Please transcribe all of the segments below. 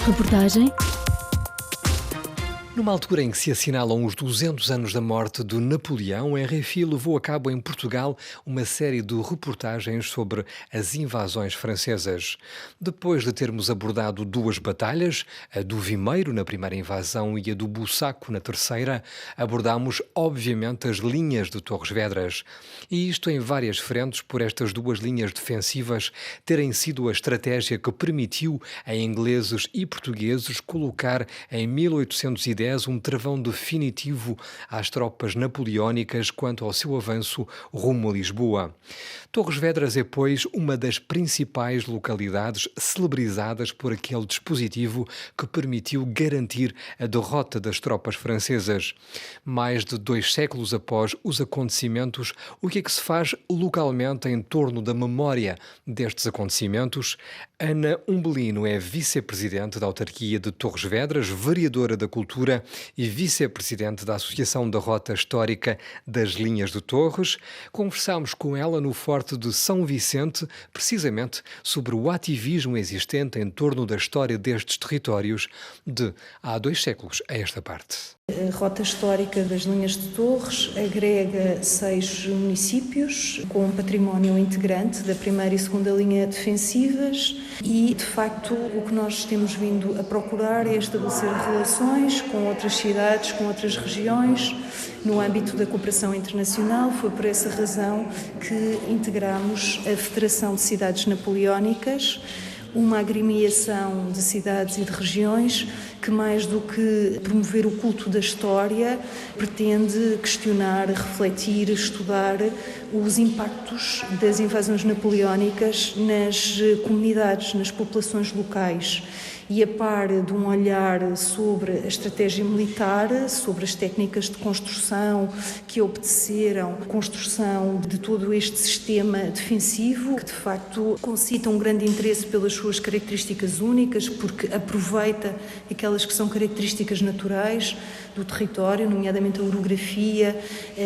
Reportagem. Numa altura em que se assinalam os 200 anos da morte de Napoleão, a RFI levou a cabo em Portugal uma série de reportagens sobre as invasões francesas. Depois de termos abordado duas batalhas, a do Vimeiro na primeira invasão e a do Bussaco na terceira, abordámos obviamente as linhas de Torres Vedras. E isto em várias frentes por estas duas linhas defensivas terem sido a estratégia que permitiu a ingleses e portugueses colocar em 1810 um travão definitivo às tropas napoleónicas quanto ao seu avanço rumo a Lisboa. Torres Vedras é, pois, uma das principais localidades celebrizadas por aquele dispositivo que permitiu garantir a derrota das tropas francesas. Mais de 2 séculos após os acontecimentos, o que é que se faz localmente em torno da memória destes acontecimentos? Ana Umbelino é vice-presidente da autarquia de Torres Vedras, vereadora da Cultura e vice-presidente da Associação da Rota Histórica das Linhas de Torres. Conversámos com ela no Forte de São Vicente, precisamente sobre o ativismo existente em torno da história destes territórios de há 2 séculos a esta parte. A Rota Histórica das Linhas de Torres agrega 6 municípios com um património integrante da primeira e segunda linha defensivas e, de facto, o que nós temos vindo a procurar é estabelecer relações com outras cidades, com outras regiões, no âmbito da cooperação internacional. Foi por essa razão que integramos a Federação de Cidades Napoleónicas, uma agremiação de cidades e de regiões que, mais do que promover o culto da história, pretende questionar, refletir, estudar os impactos das invasões napoleónicas nas comunidades, nas populações locais. E a par de um olhar sobre a estratégia militar, sobre as técnicas de construção que obedeceram à construção de todo este sistema defensivo, que de facto concita um grande interesse pelas suas características únicas, porque aproveita aquelas que são características naturais do território, nomeadamente a orografia,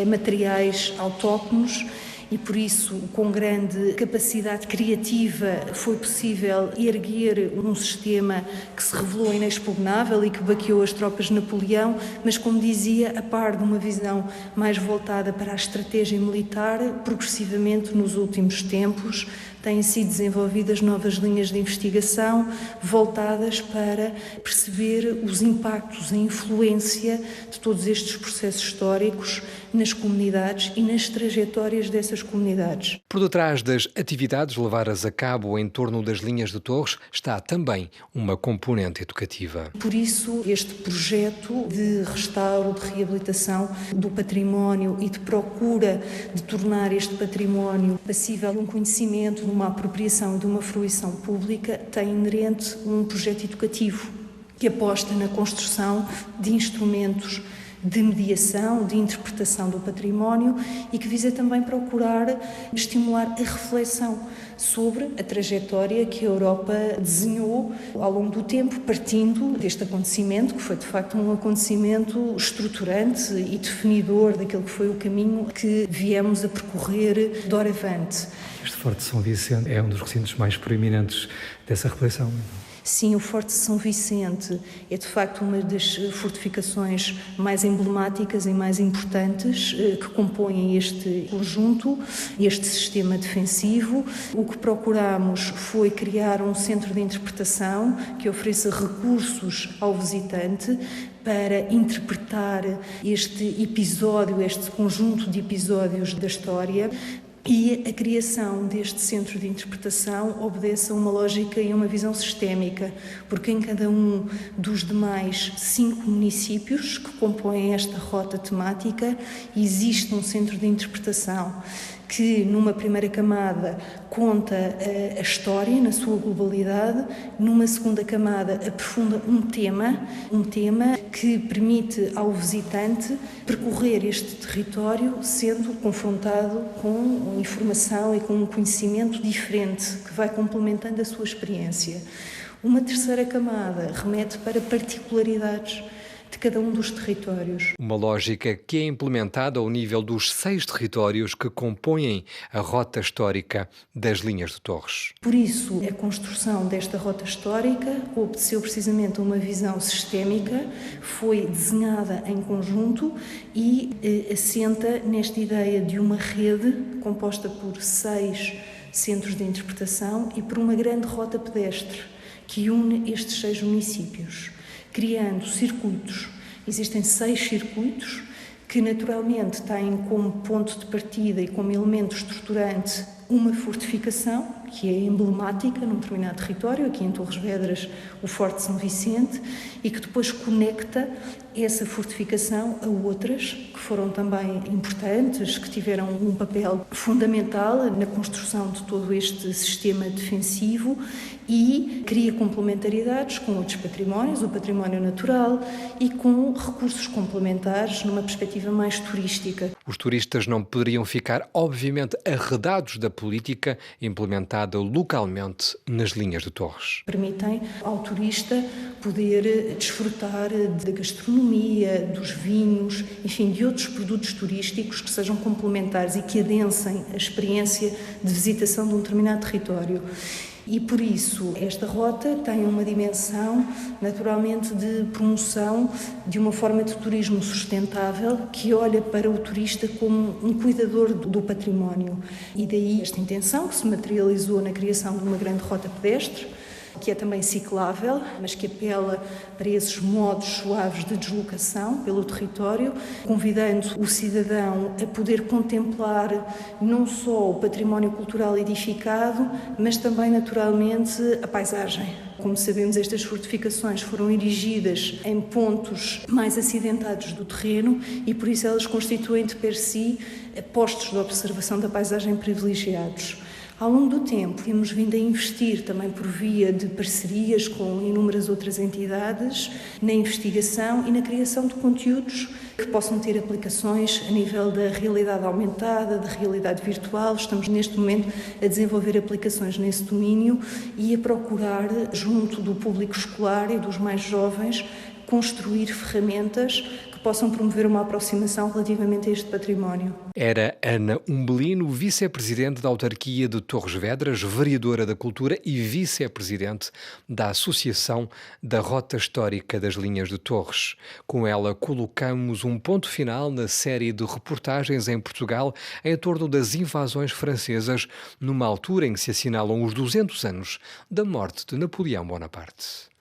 materiais autóctonos. E por isso, com grande capacidade criativa, foi possível erguer um sistema que se revelou inexpugnável e que baqueou as tropas de Napoleão, mas, como dizia, a par de uma visão mais voltada para a estratégia militar, progressivamente nos últimos tempos têm sido desenvolvidas novas linhas de investigação voltadas para perceber os impactos, a influência de todos estes processos históricos nas comunidades e nas trajetórias dessas comunidades. Por detrás das atividades levadas a cabo em torno das linhas de Torres está também uma componente educativa. Por isso, este projeto de restauro, de reabilitação do património e de procura de tornar este património passível de um conhecimento, de uma apropriação, de uma fruição pública, tem inerente um projeto educativo que aposta na construção de instrumentos de mediação, de interpretação do património e que visa também procurar estimular a reflexão sobre a trajetória que a Europa desenhou ao longo do tempo, partindo deste acontecimento, que foi de facto um acontecimento estruturante e definidor daquele que foi o caminho que viemos a percorrer doravante. Este Forte de São Vicente é um dos recintos mais proeminentes dessa reflexão. Sim, o Forte de São Vicente é de facto uma das fortificações mais emblemáticas e mais importantes que compõem este conjunto, este sistema defensivo. O que procuramos foi criar um centro de interpretação que ofereça recursos ao visitante para interpretar este episódio, este conjunto de episódios da história. E a criação deste centro de interpretação obedece a uma lógica e a uma visão sistémica, porque em cada um dos demais 5 municípios que compõem esta rota temática existe um centro de interpretação que, numa primeira camada, conta a história na sua globalidade, numa segunda camada aprofunda um tema que permite ao visitante percorrer este território sendo confrontado com informação e com um conhecimento diferente que vai complementando a sua experiência. Uma terceira camada remete para particularidades de cada um dos territórios. Uma lógica que é implementada ao nível dos 6 territórios que compõem a rota histórica das linhas de Torres. Por isso, a construção desta rota histórica obedeceu precisamente a uma visão sistémica, foi desenhada em conjunto e assenta nesta ideia de uma rede composta por 6 centros de interpretação e por uma grande rota pedestre que une estes 6 municípios, criando circuitos. Existem 6 circuitos que naturalmente têm como ponto de partida e como elemento estruturante uma fortificação, que é emblemática num determinado território, aqui em Torres Vedras, o Forte São Vicente, e que depois conecta essa fortificação a outras que foram também importantes, que tiveram um papel fundamental na construção de todo este sistema defensivo e cria complementariedades com outros patrimónios, o património natural e com recursos complementares numa perspectiva mais turística. Os turistas não poderiam ficar, obviamente, arredados da política implementada localmente nas linhas de Torres. Permitem ao turista poder desfrutar da gastronomia, dos vinhos, enfim, de outros produtos turísticos que sejam complementares e que adensem a experiência de visitação de um determinado território. E por isso esta rota tem uma dimensão naturalmente de promoção de uma forma de turismo sustentável que olha para o turista como um cuidador do património. E daí esta intenção que se materializou na criação de uma grande rota pedestre, que é também ciclável, mas que apela para esses modos suaves de deslocação pelo território, convidando o cidadão a poder contemplar não só o património cultural edificado, mas também, naturalmente, a paisagem. Como sabemos, estas fortificações foram erigidas em pontos mais acidentados do terreno e, por isso, elas constituem de per si postos de observação da paisagem privilegiados. Ao longo do tempo, temos vindo a investir também por via de parcerias com inúmeras outras entidades na investigação e na criação de conteúdos que possam ter aplicações a nível da realidade aumentada, da realidade virtual. Estamos neste momento a desenvolver aplicações nesse domínio e a procurar, junto do público escolar e dos mais jovens, construir ferramentas que possam promover uma aproximação relativamente a este património. Era Ana Umbelino, vice-presidente da autarquia de Torres Vedras, vereadora da Cultura e vice-presidente da Associação da Rota Histórica das Linhas de Torres. Com ela colocamos um ponto final na série de reportagens em Portugal em torno das invasões francesas, numa altura em que se assinalam os 200 anos da morte de Napoleão Bonaparte.